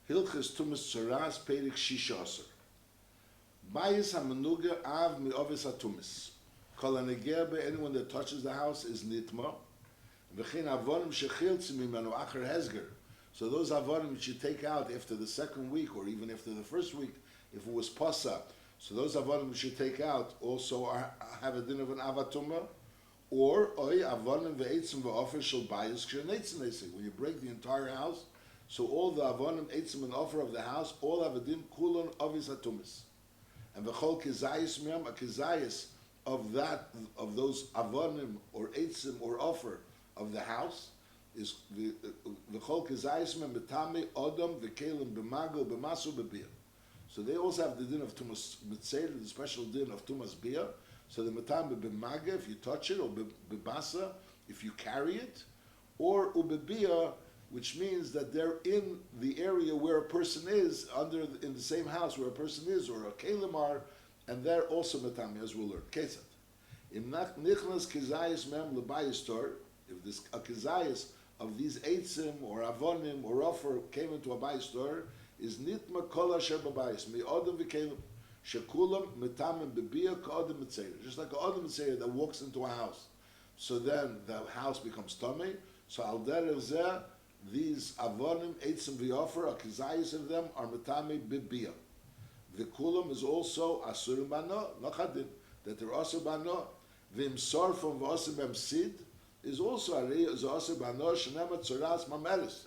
Hilchas Tumas Tzoras Perik Shisha Bayis hamenuga av mi ovis hatumis. Kol haneger anyone that touches the house is nitma. V'chein avonim shechiltzi mimenu acher hezger. So those avonim which you take out after the second week or even after the first week, if it was pasa, so those avonim which you take out also have a din of an avatuma. Or oy avonim ve'etzim ve'ofer shel bayis kshenetzim nesig. When you break the entire house, so all the avonim, etzim and offer of the house all have a din kulon ovis hatumis. And the whole kezayis mem, a kezayis of those avonim or eitzim or offer of the house is the whole kezayis mem betame odom v'kelim b'mago b'masu b'bir. So they also have the din of tumas mitzeder, the special din of tumas bia. So the matame b'maga if you touch it, or b'basa if you carry it, or ubebia, which means that they're in the area where a person is, in the same house where a person is, or a kelimar, and they're also matami, as we'll learn. Kesat. In nichnas kezayis mem lebayis tor, if this a kezayis of these eitzim or avonim or offer came into a bayis tor, is nitma kol asher b'bayis mi odom v'kelim shekulam metamim b'bia ka'odom mitzayir. Just like an odom mitzayir that walks into a house, so then the house becomes tummy. So al derev zeh, these avonim, eitzim v'yofer, a kezayis of them are metame bibia. The kulam is also asur bano, nachadin, that they're asur bano. V'imsor from v'asur b'msid is also asur bano, shenema tzoras mameris,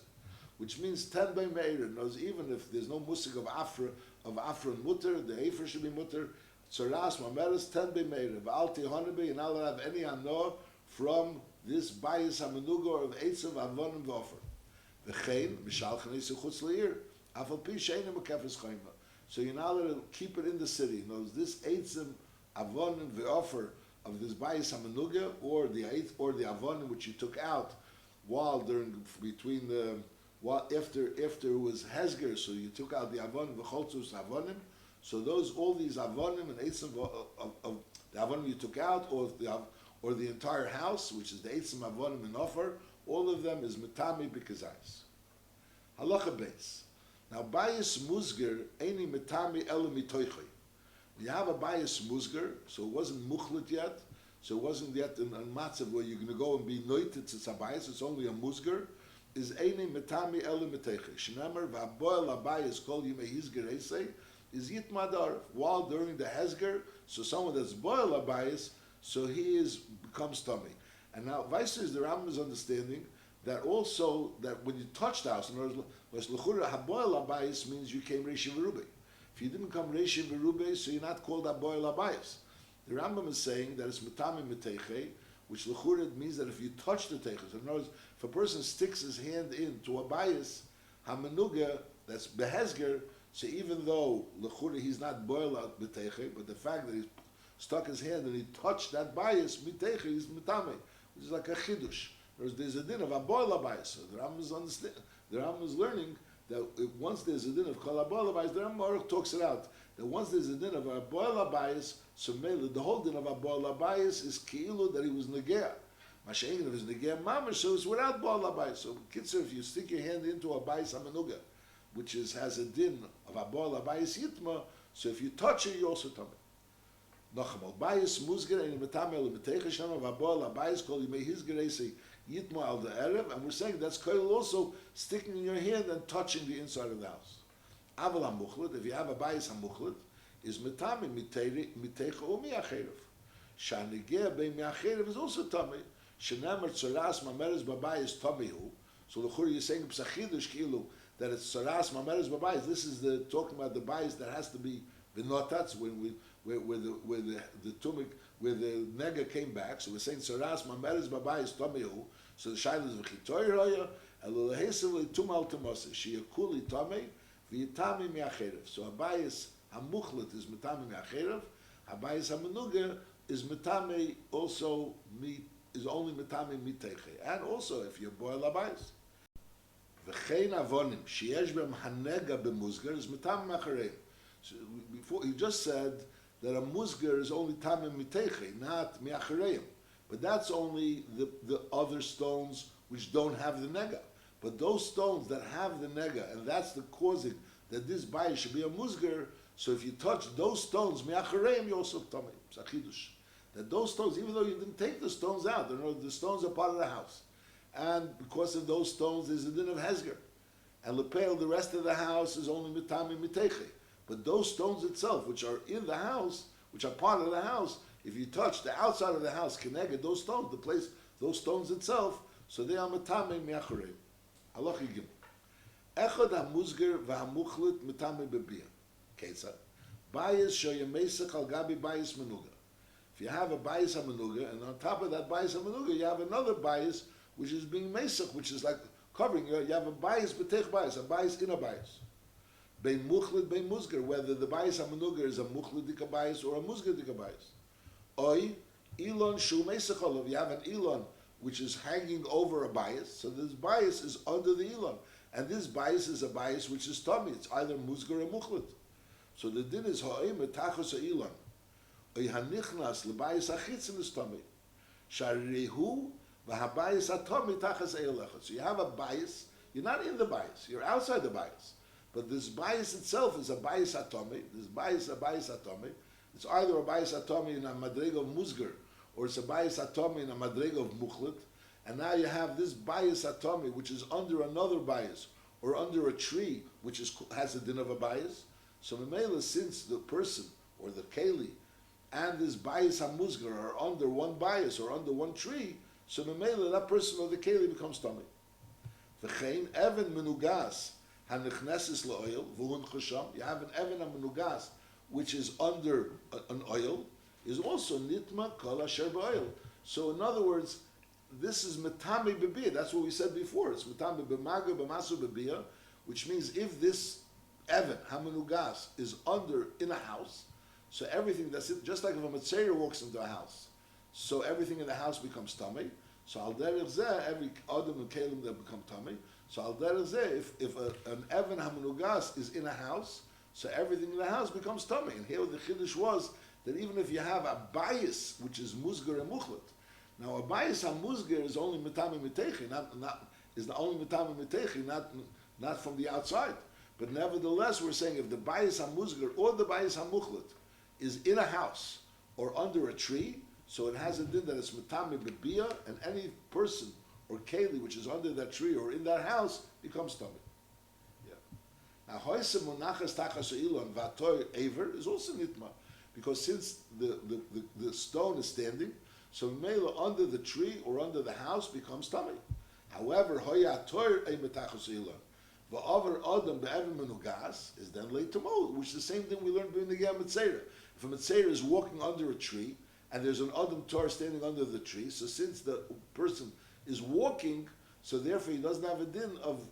which means 10 by meir. Knows even if there's no musik of afra mutter, the efer should be mutter. Tzoras mameris 10 by meir. V'al tihonabe, you're not allowed to have any ano from this bayis hamenuga of eitzim avonim v'ofer. V'chein mishalchen isu chutz leir afal pi she'enim ukefes chayma. So you're not allowed to keep it in the city. Knows this eitzim avonim v'ofer of this bayis hamenuga or the avonim which you took out after it was hezger. So you took out the avonim v'choltus avonim. So all these avonim and eitzim of the avonim you took out or the entire house, which is the eitzim avonim and offer, all of them is metami b'kezayis. Halacha beis. Now bayis musger eini metami elu mitoichoi. You have a bayis musger, so it wasn't muchlit yet, so it wasn't yet in matzav where you're going to go and be noited to bayis. It's only a musger. Is eini metami elu mitoichoi. Shnemer v'aboel abayis kol yimei hizger eisei is yitmadar. While during the hezger, so someone that's boel abayis, so he becomes tummy. And now, Vaisa is the Rambam's understanding that also that when you touch the house, in other words, l'chura haboel abayis means you came reishi v'rubei. If you didn't come reishi v'rubei, so you're not called haboel abayis. The Rambam is saying that it's metami meteiche, which l'chura means that if you touch the teiches, in other words, if a person sticks his hand into a bayis hamenuga that's behezger, so even though l'chura he's not boel meteiche, but the fact that he's stuck his hand and he touched that bayis meteiche is metame. Which is like a chidush. There's a din of aboil abayis. So the Rambam is understand. The Rambam is learning that once there's a din of kol aboil abayis, the Rambam talks it out. That once there's a din of aboil abayis, so the whole din of aboil abayis is keilu that he was negea. Mashiach if it's negea mamash, so it's without boil abayis. So kitzur, if you stick your hand into a bayis hamenuga, which has a din of aboil abayis yitma, so if you touch it, you also tummy. Nochmal, bayis musger and metamel beteiche shama v'aboel bayis kol yimei hizger eisei yitma al the erev, and we're saying that's koil also sticking in your hand and touching the inside of the house. Aval hamuchlet, if you have a bayis hamuchlet, is metame miteiche umi acherev. Shanigeh bei miacherev is also tummy. Shenemer tzoras mameres babayis tamihu. So the churi is saying psachidush kilu that it's tzoras mameres babayis. This is the talking about the bayis that has to be v'notats where the tumik, where the nega came back. So we're saying tzoras mameres babayis tamihu. So the shaila is v'chitoy roya elulehesel tumal tamase sheyakuli tamei v'yitami miacherev. So abayis hamuchlet is metame miacherev. Abayis hamenuga is metame also is only metame miteiche. And also if you're boil abayis. V'chein avonim sheyesh b'em hanega b'muzger is metame miacherev. So before he just said that a musger is only tamim miteiche, not miachareim. But that's only the other stones which don't have the nega. But those stones that have the nega, and that's the causing that this bayis should be a musger. So if you touch those stones, me'achareim, you also tummy. Sachidush. That those stones, even though you didn't take the stones out, the stones are part of the house, and because of those stones, there's a din of hezger, and lepel, the rest of the house is only mitami miteche. But those stones itself, which are in the house, which are part of the house, if you touch the outside of the house, keneged those stones, the place, those stones itself, so they are mitame me'achareim. Halacha gimel. Echad hamuzger v'hamuchlit mitame bebiyah. Ketzad. Bayis shoyemesach al gabi bayis menuga. If you have a bayis hamenuga, and on top of that bayis hamenuga, you have another bayis which is being mesach, which is like covering. You have a bayis betech bayis, a bayis in a bayis. Bein muchlit, bein musger, whether the bayis hamenuga is a muchlitika bayis or a musgerdika bayis. Oy ilon shu mesach olav. You have an ilon which is hanging over a bayis, so this bayis is under the ilon, and this bayis is a bayis which is tummy. It's either musger or muchlit. So the din is ha'im etachos ha'ilon. Oy hanichnas lebayis achitzin is tummy. Sharihu v'habayis atomi tachas eilechot. So you have a bayis. You're not in the bayis. You're outside the bayis. But this bayis itself is a bayis atomi. This bayis a bayis atomi. It's either a bayis atomi in a madrega of musger, or it's a bayis atomi in a madrega of muchlit. And now you have this bayis atomi, which is under another bayis, or under a tree, which has a din of a bayis. So Memela, since the person, or the keli, and this bayis hamuzgar are under one bayis, or under one tree, so Memela, that person or the keli becomes tummy. V'chein even menugas hanichnesis la'oil v'hun chasham. You have an even menugas which is under an oil, is also nitma kol asher ba'oil. So in other words, this is metame bebiyah. That's what we said before. It's metame b'maga b'masu bebiyah, which means if this even hamenugas is under in a house, so everything that's it, just like if a Mitzayir walks into a house, so everything in the house becomes tummy. So al derech zeh, every adam and kalim that become tummy. So al derech zeh, if an even hamenugas is in a house, so everything in the house becomes tummy. And here the chiddush was that even if you have a bias which is musgar and muchlet, now a bias hamuzgar is only mitame mitechi, is the only mitame mitechi, not from the outside. But nevertheless, we're saying if the bias hamuzgar or the bias hamuchlet is in a house or under a tree, so it has a din that it's mitame bebiyah, and any person or keli which is under that tree or in that house becomes tummy. Yeah. Now, hoysem munachas tachas ilon vatoy aver is also nitma, because since the stone is standing, so mela under the tree or under the house becomes tummy. However, hoya toy emetachas ilon. Va'avar adam be'evim menugas is then late to mold, which is the same thing we learned in the Gam Mitzayir. If a Mitzayir is walking under a tree and there's an adam tor standing under the tree, so since the person is walking, so therefore he doesn't have a din of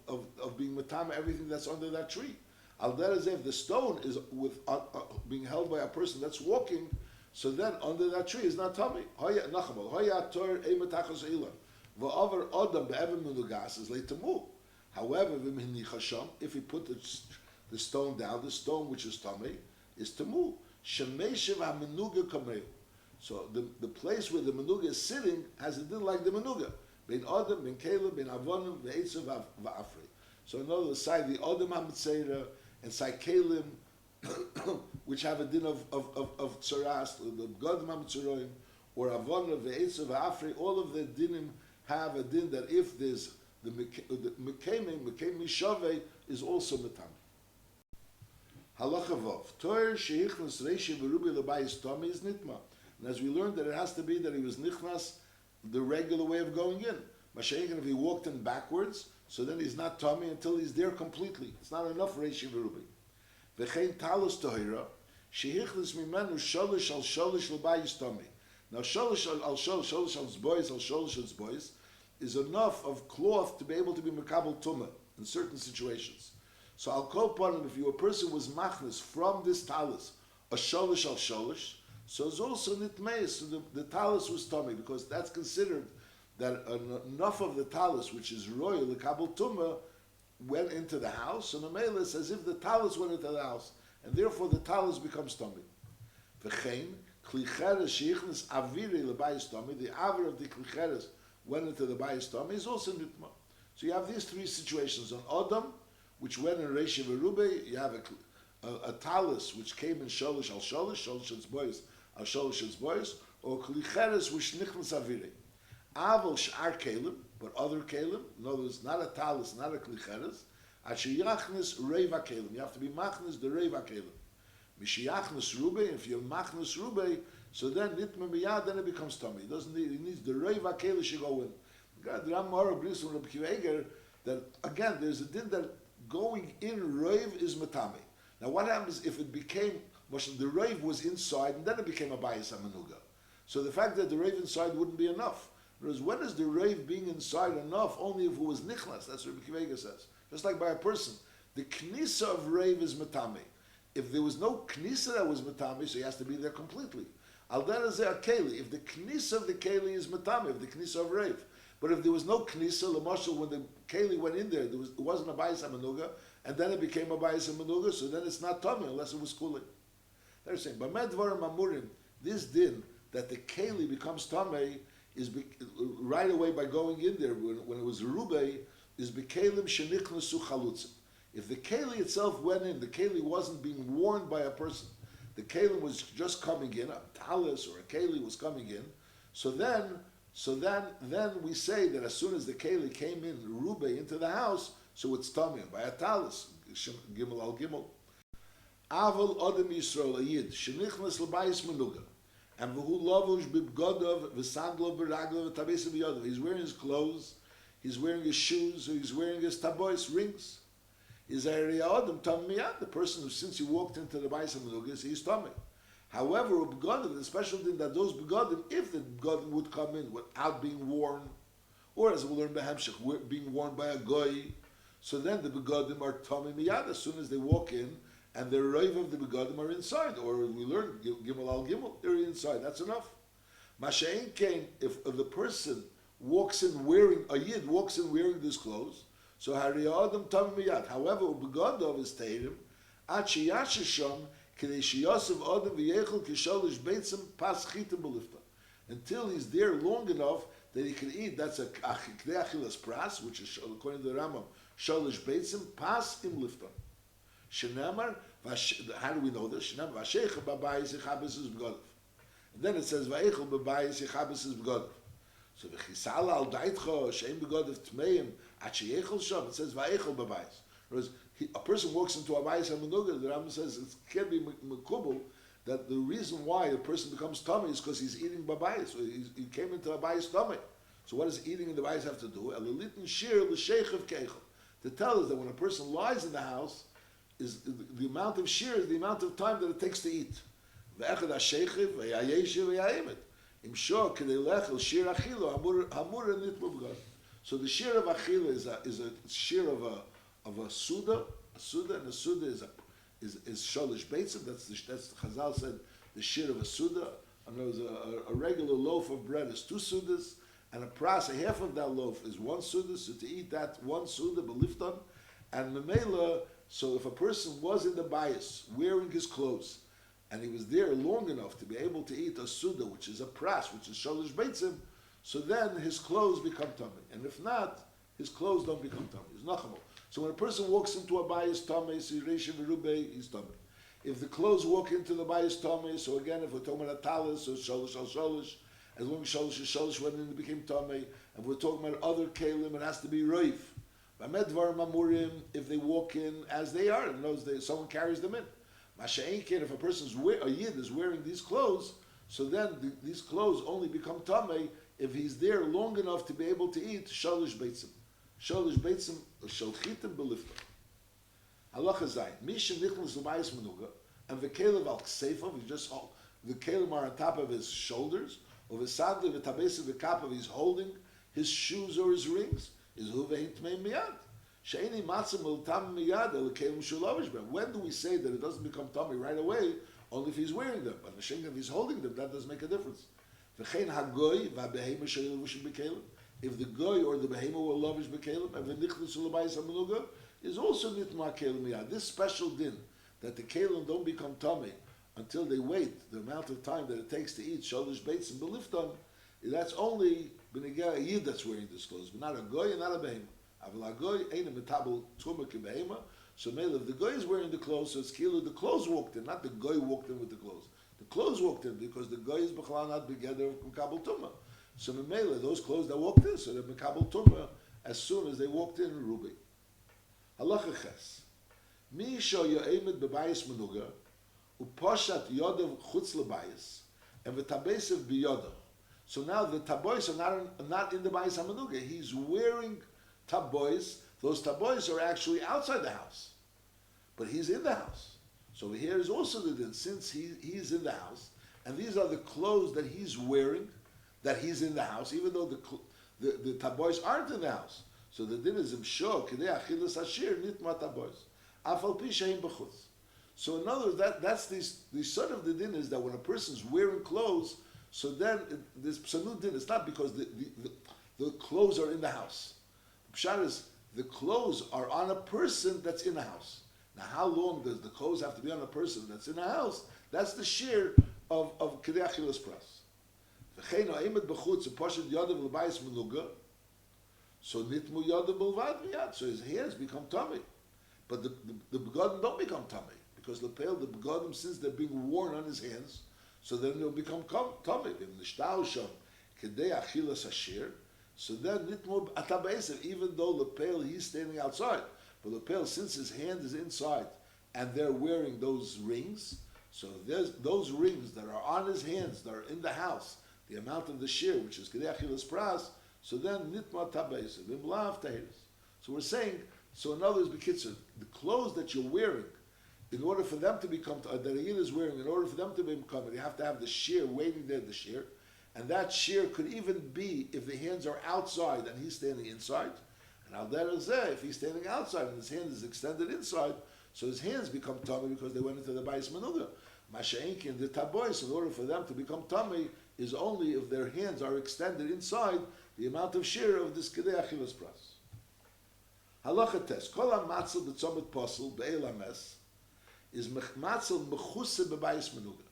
being matama everything that's under that tree. Al derech if the stone is with being held by a person that's walking, so then under that tree is not tummy. Hoya nachamol hoya tor ematachos ilan va'avar adam be'evim menugas is late to move. However, if he put the stone down, the stone which is tummy is to move. So the place where the menuga is sitting has a din like the menuga. Bein adam, bein kaleb, bein avonim, ve'etzav va'afri. So in other words, side the adam hamitzera and side kalim, which have a din of tsaras, the god hamitzeroim, or avonim, ve'etzav va'afri, all of the dinim have a din that if there's the Mekame Mishave is also Metame. Halacha Vav. Toyer Sheichnas Reishi Verubi Lebayis Tommy is Nitma. And as we learned that it has to be that he was Nichnas, the regular way of going in. Mashiach, if he walked in backwards, so then he's not Tommy until he's there completely. It's not enough Reishi Verubi. V'chein Talus Tohira, Sheichnas Mimenu Sholish al Sholish Lebayis Tommy. Now Sholish al Sholish al Zbois al Sholish al Zbois is enough of cloth to be able to be mekabel tumah in certain situations. So I'll call upon him if a person was machnas from this talus, a sholish al sholish, so it's also nitmeis, so the talus was tummy, because that's considered that enough of the talus, which is royal, the kabel tumah, went into the house, and the mele is as if the talus went into the house, and therefore the talus becomes tummy. V'chein, klicheres sheichnes aviri lebayis tummy, the aver of the klicheres went into the bayis tummy is also nitma. So you have these three situations. On Adam, which went in Reish Verube, you have a talus which came in Sholish al Sholish, Sholish Etzbois al Sholish Etzbois, or Klicheres which Nichnas Avire. Aval Sh'ar Kelim, but other Kelim, in other words, not a talus, not a Klicheres, Asher Yachnis Reiva Kelim. You have to be Machnis the Reiva Kelim. Mishiyachnis Rube, if you're Machnis Rube, so then Nitma Miyad, then it becomes tummy. It doesn't need, it needs the Reiva Kelim should go in. God, the Ramar agrees with Rabbi Kiva that again there's a din that going in Reiv is Matami. Now what happens if it became, the Reiv was inside and then it became a Bayis Amanuga? So the fact that the Reiv inside wouldn't be enough. Whereas when is the Reiv being inside enough? Only if it was Nichlas, that's what Rabbi Kiva says. Just like by a person. The Knisa of Reiv is Matami. If there was no Knisa that was Matami, so he has to be there completely. Al Derazeh Keli, if the Knisa of the Keli is Matami, if the Knisa of Reiv. But if there was no Knisa, Lamashal, when the Keli went in there, it wasn't a Bayis HaManuga, and then it became a Bayis HaManuga, so then it's not Tomei unless it was Kuli. They're saying, B'med Dvarim Amurim, this din, that the Keli becomes Tomei, is right away by going in there, when it was Rubei, is B'kelim Shenichnasu Chalutzim. If the Keli itself went in, the Keli wasn't being warned by a person, the Keli was just coming in, a Talis or a Keli was coming in, so then we say that as soon as the Keli came in, Rube, into the house, so it's Tamim, by a talis, Gimel al Gimel. Aval Odem Yisrael, a Yid, Shenichnas l'bayis menuga, and v'hu lavush b'bgodov, v'sandlo b'raglo, v'tabesa b'yodov. He's wearing his clothes, he's wearing his shoes, or he's wearing his tabois, rings. Is Area Odem Tam Miyad, the person who, since he walked into the bayis menuga, he's Tamim. However, begodim, the special thing that those begodim, if the begodim would come in without being worn, or as we'll learn by Hamshach, being worn by a goy, so then the begodim are tamei miyad as soon as they walk in, and the raiv of the begodim are inside. Or we learn Gimel al Gimel, they're inside. That's enough. Masha'in came if the person walks in wearing a yid walks in wearing these clothes, so hariyadam tamei miyad. However, begodim is teirim at sheyashisham. Until he's there long enough that he can eat. That's a k'dei achilas pras, which is according to the Rambam, shalish beitzim pas im lifton. Shenamar, how do we know this? Shenamar v'asheicha b'bayis yichabes is b'godav. And then it says v'eichel b'bayis yichabes is b'godav. So v'chisala al daitcha she'im b'godav tmeim at sheyechel sham. It says v'eichel b'bayis. Whereas a person walks into a bayis hamunuga, the Rambam says it can't be mekubal that the reason why a person becomes tummy is because he's eating babayis. So he came into a bayis tummy. So what does eating in the bayis have to do? Elilitin shir l'sheich of keichel. To tell us that when a person lies in the house, is the amount of shir is the amount of time that it takes to eat. Ve'echad ha'sheichiv ve'yayeshiv ve'yayemet. Im shor k'dei lechel shir achilo hamur nitmu b'gad. So the shir of achila is a shir of a suda, and a suda is sholish beitzim. That's Chazal said the shir of a suda. And there was a regular loaf of bread is 2 sudas, and a pras, a half of that loaf is 1 suda. So to eat that 1 suda belifton, and memela. So if a person was in the bayis wearing his clothes, and he was there long enough to be able to eat a suda, which is a pras, which is sholish beitzim, so then his clothes become tummy. And if not, his clothes don't become tummy. It's nachamol. So when a person walks into a bayis tamei, so he's tamei. If the clothes walk into the bayis tamei, so again, if we're talking about a talis or sholish al sholish, as long as sholish is sholish when it became tamei, and we're talking about other kalim, it has to be roif. B'medvar mamurim, if they walk in as they are, in those days, someone carries them in. Masha'inkin, if a yid is wearing these clothes, so then these clothes only become tamei if he's there long enough to be able to eat sholish beitzim. Sholish beitzim shalchitim belifta. Halacha zayin. Misha nichnas l'bayis menuga, and the kelev al kseifav, he just the kelim are on top of his shoulders, or the sadli v'tabesa v'kapav, he's holding his shoes or his rings. Is hu ve'hin tmei miyad. She'eni matzim l'tam miyad el kelim shulavish ben. When do we say that it doesn't become tummy right away? Only if he's wearing them. But if he's holding them, that doesn't make a difference. V'chein hagoy v'abehema she'ilvushin b'kelim. If the goy or the behema were lavish b'kelim, and the nichnas l'bayis ha'menuga is also nitma kelim miyad. This special din that the kelim don't become tummy until they wait the amount of time that it takes to eat sholish beitz and belifton, that's only b'negei a yid that's wearing this clothes, but not a goy and not a behema. Aval hagoy ain't metabel tuma kibehema. So mele, if the guy is wearing the clothes, so it's kilu, the clothes walked in, not the guy walked in with the clothes. The clothes walked in because the guy is b'chalal not together with mekabel tuma. So mele, those clothes that walked in, so they're mekabel tuma as soon as they walked in rubi. Halacha ches. Mi sho yo'emet bebayis menuga, uposhat yodav chutz lebayis, and v'tabesev biyodav. So now the tabois are not in the bayis hamenuga. He's wearing tabois. Those tabois are actually outside the house, but he's in the house. So here is also the din, since he's in the house, and these are the clothes that he's wearing, that he's in the house, even though the tabois aren't in the house. So the din is imsho k'dei achilas hashir nitma tabois afal pi sheim b'chutz. So in other words, that's the sort of the din is that when a person's wearing clothes, so then this psanut din, it's not because the clothes are in the house. The pshat is the clothes are on a person that's in the house. Now, how long does the clothes have to be on a person that's in the house? That's the shear of Kedei Achilas Pras. V'chein ha'emet b'chutz u'poshet yodav l'bayis menuga, so nitmu yodav b'lvad miyad, so his hairs become tummy. But the begodim don't become tummy, because the begodim, since they're being worn on his hands, so then they'll become tummy. In the shtal sham Kedei Achilas hashir, so then nitmu atabesev, even though lepel he's standing outside, but lepel, since his hand is inside and they're wearing those rings, so there's those rings that are on his hands that are in the house, the amount of the shear, which is Kedei Achilas Pras, so then nitmu atabesev imlav tahiris. So we're saying, so in other words, b'kitzur, the clothes that you're wearing, in order for them to become, that a yid is wearing, in order for them to become, you have to have the shear waiting there, the shear. And that shear could even be if the hands are outside and he's standing inside. And al derech, if he's standing outside and his hand is extended inside, so his hands become tummy because they went into the bayis menuga. Masha'inkin, the tabois, in order for them to become tummy, is only if their hands are extended inside the amount of shear of this Kedei Achilas Pras. Halacha tes, kol ha-matzel b'tzomet posel be'el ha-mes is matzel mechuse b'bayis menuga.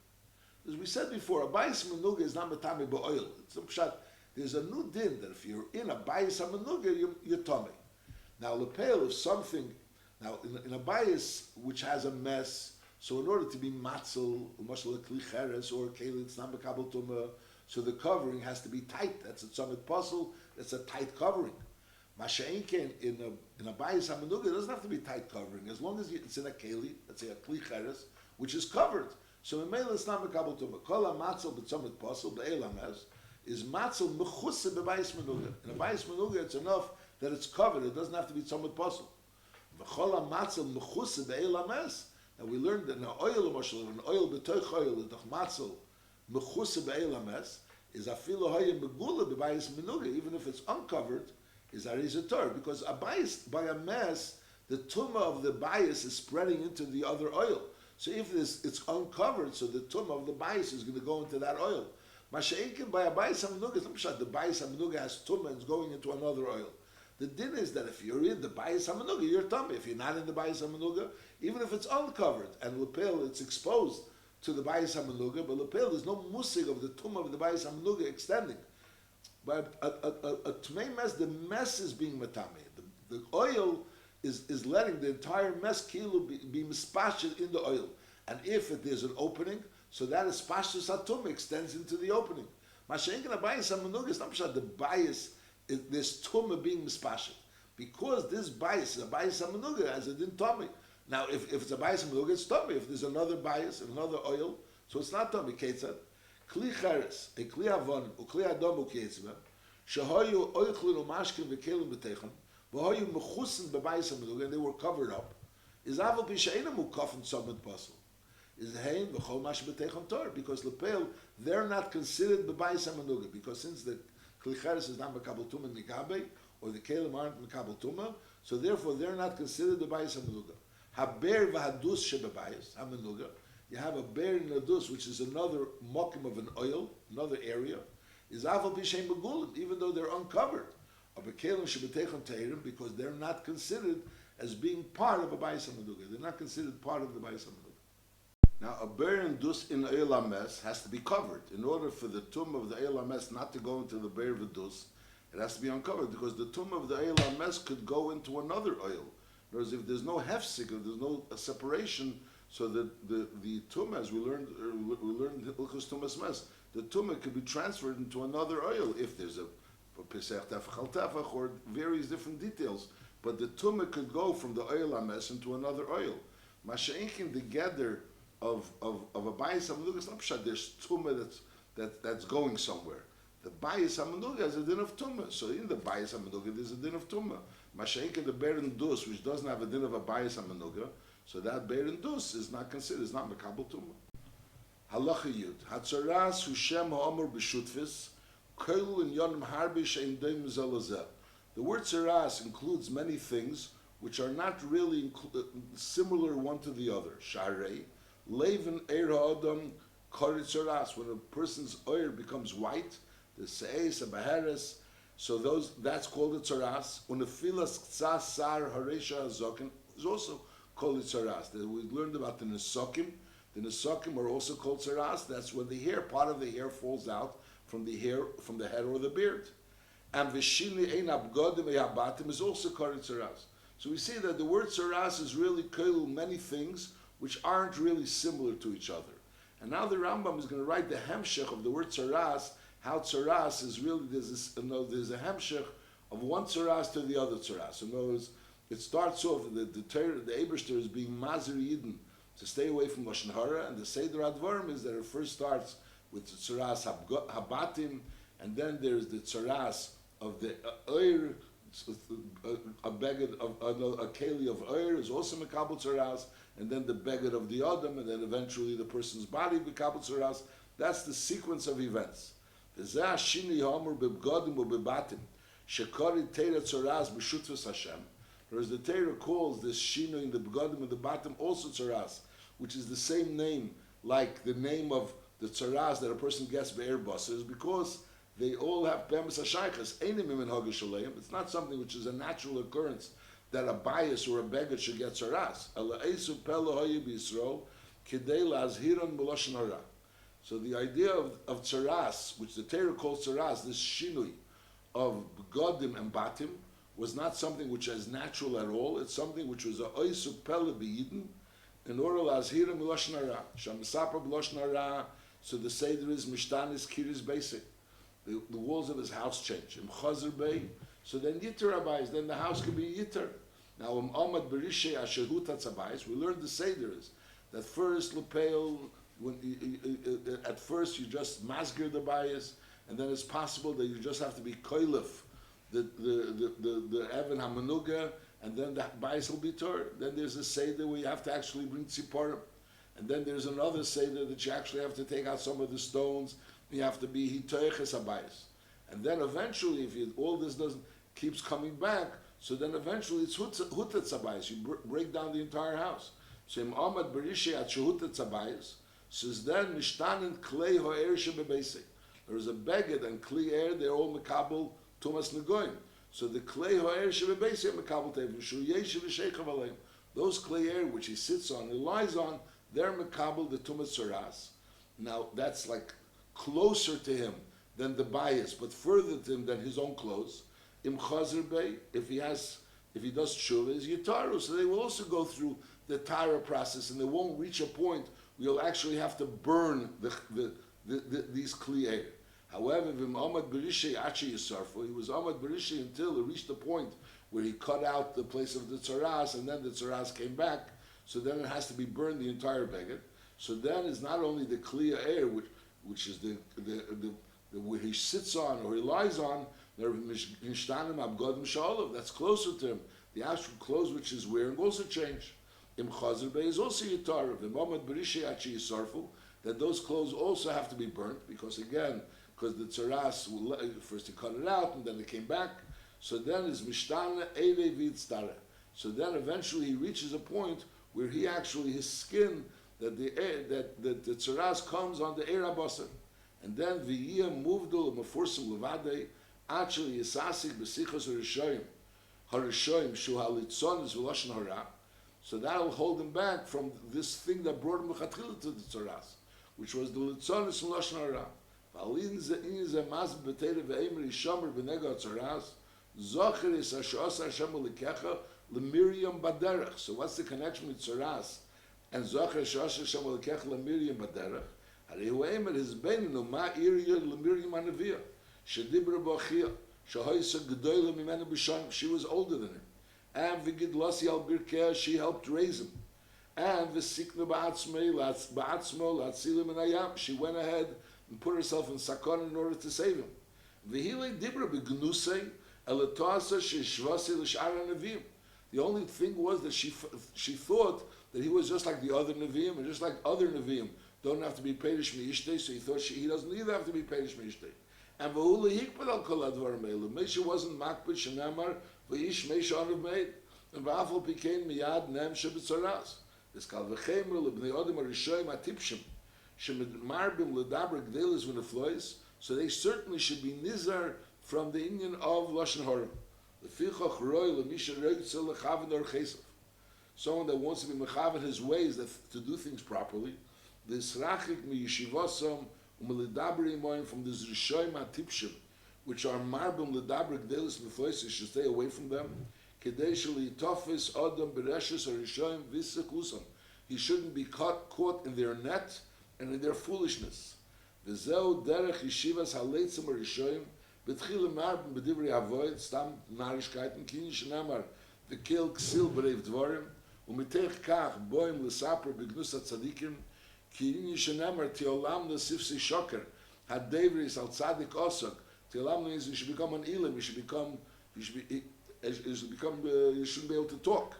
As we said before, a bayis menuga is not metame ba'oil. It's a pshat. There's a new din that if you're in a bayis menuga, you're tummy. Now, lepel, if something, now in a bayis which has a mess, so in order to be matzel, mashal kli cheres or keli, it's not mekabel tumah, so the covering has to be tight. That's a tzomet posel. That's a tight covering. Masha'inken in a bayis hamenuga, it doesn't have to be tight covering as long as it's in a keli, let's say a kli cheres, which is covered. So in Mela it's not mekabel tumah. Kol ha-matzel b'tzomet posel be'el ha-mes is matzel mechuse b'bayis menuga. In a bayis menuga, it's enough that it's covered. It doesn't have to be tzomet posel. V'chol ha-matzel mechuse be'el ha-mes. Now we learned that in an oil, an oil b'toich oil, the matzel mechuse be'el ha-mes is afilu hoye megula b'bayis menuga, even if it's uncovered, is arizator, because a bayis by a mess, the tumah of the bayis is spreading into the other oil. So if it's uncovered, so the tumah of the bayis is going to go into that oil. Masha'inkin by a bayis hamenuga, the bayis hamenuga has tumah and is going into another oil. The din is that if you're in the bayis hamenuga, you're tumah. If you're not in the bayis hamenuga, even if it's uncovered and lepel, it's exposed to the bayis hamenuga, but lepel, there's no musig of the tumah of the bayis hamenuga extending. But a tmei mess, the mess is being matame. The oil is letting the entire mess kilo be mispashit in the oil. And if there's an opening, so that is pashtus hatum extends into the opening. Masha'inkin abayis hamenuga is not pshat the bias. There's tumah being mispashit because this bias is a bias hamenuga as a din tummy. Now, if it's a bias hamenuga, it's tummy. If there's another bias, another oil, so it's not tummy. Ketzad kli cheres, a kli avon, ukli adam ukeitzva, shehoyu oichlin umashkin v'kelim b'teichon. And they were covered up. Is aval pishaina mukafin tzomet posel. Is hein v'chol mash b'teichon tor, because lepel they're not considered b'bayis hamenuga, because since the klicheres is not mekabel tumah nikabe or the kelim aren't mekabel tumah, so therefore they're not considered b'bayis hamenuga. Haber v'hadus shebebayis hamenuga. You have a bear in a dus, which is another mokim of an oil, another area. Is aval pishain begulim, even though they're uncovered. Because they're not considered as being part of a bayis hamenuga. They're not considered part of the bayis hamenuga. Now, a ber and dus in Eil HaMes has to be covered. In order for the tomb of the Eil HaMes not to go into the ber v'dus, It has to be uncovered because the tumah of the oil hames could go into another oil. Whereas if there's no hefsik, if there's no separation, so that the tumah, as we learned Hilchos Tumas Mes, the tumah could be transferred into another oil if there's a pesach tefach al tefach or various different details. But the tumah could go from the oil hames into another oil. Masha'inkin, the gather of a bayis hamenuga, it's not pshat. There's tumah that's going somewhere. The bayis hamenuga has a din of tumah. So in the bayis hamenuga, there's a din of tumah. Masha'inkin, the beren dus, which doesn't have a din of a bayis hamenuga, so that beren dus is not considered, is not mekabel tumah. Halacha yud hatzaras hu shem ha'amur b'shutfis kolu in yonim harbi she'in doim zelazeh. The word tzaras includes many things which are not really similar one to the other. Sharei, levin eir ha'adam kari tzaras. When a person's oir becomes white, the se'es, a baharis, so that's called a tzaras. Unefilas ktsas sar haresha hazokin is also called a tzaras. We learned about the nesokim. The nesokim are also called tzaras. That's when the hair, part of the hair falls out from the head or the beard. And v'shini ein abgodim e'habatim is also called tzaras. So we see that the word tzaras is really kolu many things which aren't really similar to each other. And now the Rambam is going to write the hemshech of the word tzaras, how tzaras is really, there's a hemshech of one tzaras to the other tzaras. In other words, it starts off, the Eibishter is being Mazir Yidden to stay away from Lashon Hara, and the Seder Advarim is that it first starts with the tzaras habatim, and then there's the tzaras of the oir, a beged of a keli of oir is also mekabel tzaras, and then the beged of the adam, and then eventually the person's body mekabel tzaras. That's the sequence of events. V'zeh hashini ha'amur b'bgodim u'b'batim shekori teira tzaras b'shutfus Hashem. Whereas the Torah calls this shino in the begodim and the bottom also tzaras, which is the same name like the name of the tzaras that a person gets be'er basar, is because they all have be'emes hashaychas. Einim min hagish aleim. It's not something which is a natural occurrence that a bias or a beggar should get tzaras. Ela esu pelo hoye b'Yisrael kidei la'azhiron b'lashon hara. So the idea of tzaras, which the Torah calls tzaras, this shinui of begodim and batim, was not something which is natural at all. It's something which was a oisu pele b'yidin in order la'azhiron b'lashon hara. Sham misapar b'lashon hara. So the seder is mishtanis kiris basic. The walls of his house change. Im chazer bey. So then yitter abayis. Then the house can be yitter. Now amad berishe ashehut hatzabayis. We learned the seder is that first lepeil. At first you just masgir the bias, and then it's possible that you just have to be koilif the Evan Hamanuga, and then the bias will be tur. Then there's a seder where you have to actually bring tziporim, and then there's another seder that you actually have to take out some of the stones. You have to be hitoiches abayis, and then eventually, if all this doesn't keeps coming back, so then eventually it's hutetz abayis. You break down the entire house. So im amad berishe at shehutetz abayis. Says then mishtanin klei ha'er shebebeisik. There is a beged and kli air. They're all mekabel tumas negoim. So the klei ha'er shebebeisik mekabel tevim shu yeshiv v'sheikav aleim. Those klei air which he sits on, he lies on, they're mekabel the tumas tzaras. Now that's like closer to him than the bias, but further to him than his own clothes. Im chazer bey, if he does tshuva, is yitaru. So they will also go through the tara process, and they won't reach a point you'll actually have to burn these kliyei. However, he was amad berishi until he reached the point where he cut out the place of the tzaras, and then the tzaras came back. So then it has to be burned the entire beged. So then it's not only the kliyei, which is the where he sits on or he lies on. That's closer to him. The actual clothes which he's wearing also change. Im chazer bey is also yitar. V'mamad berishe achi yisarfu, that those clothes also have to be burnt, because the tzaras first he cut it out and then it came back. So then is mishtana eve v'yitztara. So then eventually he reaches a point where he actually, his skin, that the tzaras comes on the eir habasar, and then v'yiyah muvdul mefursim levadei actually yisasik b'sichos harishoyim shu halitzon is v'lashon hara. So that will hold him back from this thing that brought him to the tzaras, which was the litzonis and lashon hara. Valin ze in ze mas betere ve'emer ishomer b'nega tzaras, zocher is hashos Hashem l'kecha l'Miriam baderech. So what's the connection with tzaras and zocher hashos Hashem l'kecha l'Miriam baderech? Harei hu emer his beinenu ma iriya l'Miriam hanaviyah, shedibra b'achiyah, shehoysa gedoyle mimenu b'shanim. She was older than him. And v'gidlasi al birkeh, she helped raise him. And v'siknu ba'atzmo l'atzilim minayam, she went ahead and put herself in sakon in order to save him. V'hile dibra b'gnusei elatasa sheshvasi l'shar neviim. The only thing was that she thought that he was just like the other neviim, and just like other neviim don't have to be peidish me'ishtei, so he thought he doesn't either have to be peidish me'ishtei. And v'hule hikpad al kol advarim elu. Moshe wasn't makpid shenamar v'ish Moshe anav meid, and v'afal pikein miyad nem shebetzoras. This kal v'chemer l'bnei odem harishoyim atipshim shemarbim l'daber gdelis v'neflois. So they certainly should be nizar from the union of lashon hara. Lefichach roy lemisha reitzel lechaven or chesef. Someone that wants to be mechaven his ways, to do things properly. This rachik mi yeshivasam umelidaber imoim, from this rishoyim atipshim, which are marbim l'daber gdelis v'neflois, should stay away from them. Kedei sheli adam bereshes or rishoyim v'sekusan. He shouldn't be caught in their net and in their foolishness. V'zeu derech yeshivas haleitzim harishoyim b'tchil marbim b'divrei avoid stam narishkeiten kini shenamar v'kel ksil b'reiv dvorim u'mitech kach boim l'saper b'gnus hatzadikim kini shenamar tiolam l'sifsi shoker hadevris al tzadik osok. Tiolam means you should become an ilim, you shouldn't be able to talk.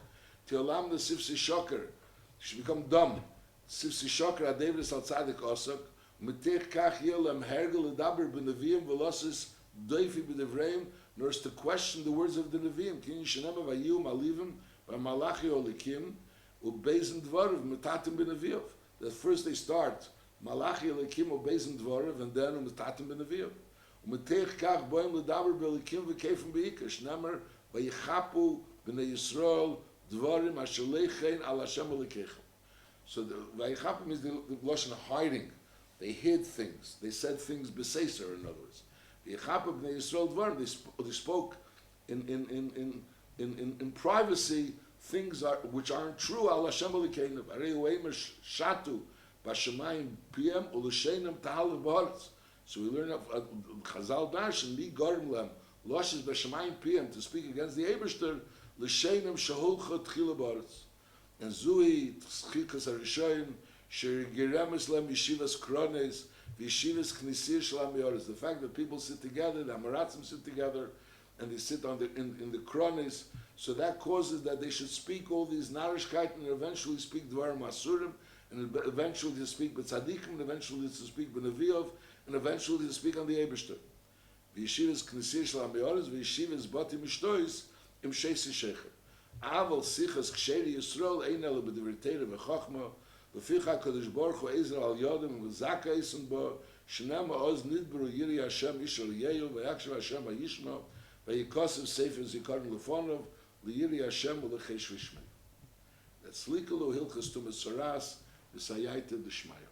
Tiolam l'sifsi shoker, you should become dumb. Sifsi shoker hadevris al tzadik osok. Mitech kach yelam hergel ledaber b'neviim v'losses doifi b'devreim, nor is to question the words of the neviim. Kin yishenema v'ayum alivim v'malachi olikim u'beizim dvarav metatim b'neviim. That first they start malachi olikim u'beizim dvarav, and then metatim b'neviim. U'mitech kach boim ledaber b'olikim v'keifim b'ikash nemer v'yichapu b'nei Yisrael dvarim asher leichein al Hashem olikechem. So the v'yichapu means the lashon hiding. They hid things. They said things beseser, in other words. The Yechapah b'nei Yisrael dvarim, they spoke in privacy things which aren't true. Al Hashem alikeinu. Arei u'emer shatu b'shamayim piem u'l'sheinem tahal b'haaretz. So we learn of Chazal Darshan li gorim lem loshes b'shamayim piem, to speak against the Eibishter l'sheinem shahulcha tchila b'haaretz. And zui tzchikas harishoyim sherigiremes lem yeshivas krones v'yeshivas knisir shalam yoris. The fact that people sit together, the Amaratzim sit together, and they sit on in the krones, so that causes that they should speak all these narishkeit, and eventually speak dvarim asurim, and eventually to speak b'tzadikim, and eventually to speak b'neviov, and eventually to speak on the Eibishter. V'yeshivas knisir shalam yoris v'yeshivas batim ishtois im sheisi shecher. Aval sichas ksheri Yisrael ein ela b'divrei Torah v'chochma. V'ficha Kadosh Baruch Hu Ezer al Yodim v'zaka Eisen Bo Shnema Oz Nidbru Yiri Hashem Yishal Yehu v'yakshav Hashem V'yishma v'yikosev Sefer Zikaron Lefonov L'Yiri Hashem v'lechesh v'shmei. That's Likalu Hilchas Tumas Saras v'sayayte d'Shmaya.